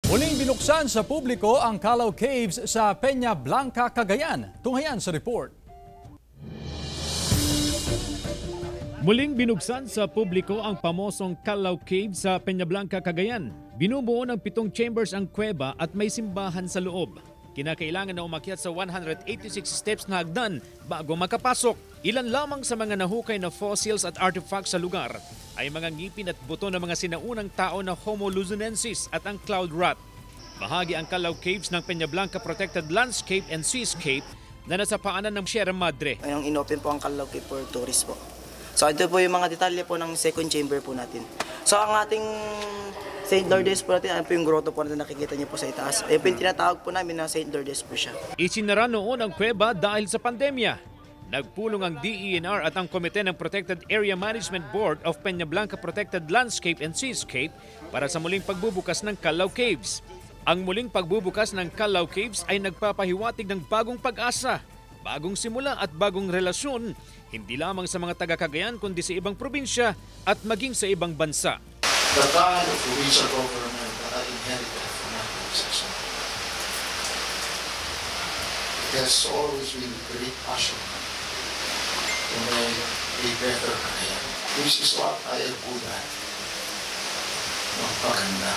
Muling binuksan sa publiko ang Calao Caves sa Peña Blanca, Cagayan. Tunghayan sa report. Muling binuksan sa publiko ang pamosong Calao Caves sa Peña Blanca, Cagayan. Binubuo ng 7 chambers ang kuweba at may simbahan sa loob. Kinakailangan na umakyat sa 186 steps na hagdan bago makapasok. Ilan lamang sa mga nahukay na fossils at artifacts sa lugar ay mga ngipin at buto ng mga sinaunang tao na Homo luzonensis at ang cloud rat. Bahagi ang Calao Caves ng Peña Blanca Protected Landscape and Seascape na nasa paanan ng Sierra Madre. Ayong inopen po ang Calao Cave for tourist po. So ito po yung mga detalye po ng second chamber po natin. So ang ating St. Lourdes po natin, ano po yung grotto po natin nakikita niyo po sa itaas. Ayun po yung tinatawag po namin na St. Lourdes po siya. Isinara noon ang kuweba dahil sa pandemya. Nagpulong ang DENR at ang Komite ng Protected Area Management Board of Peña Blanca Protected Landscape and Seascape para sa muling pagbubukas ng Calao Caves. Ang muling pagbubukas ng Calao Caves ay nagpapahiwatig ng bagong pag-asa, bagong simula at bagong relasyon, hindi lamang sa mga taga-Cagayan kundi sa ibang probinsya at maging sa ibang bansa. The kind of provincial government that I inherited from my predecessor. It has always been a great passion to make a better Cagayan. This is what I am good at. Magpaganda.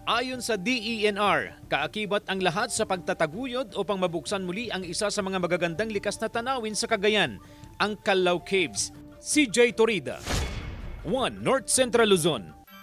Ayon sa DENR, kaakibat ang lahat sa pagtataguyod upang mabuksan muli ang isa sa mga magagandang likas na tanawin sa Cagayan, ang Calao Caves. CJ Torrida, 1 North Central Luzon.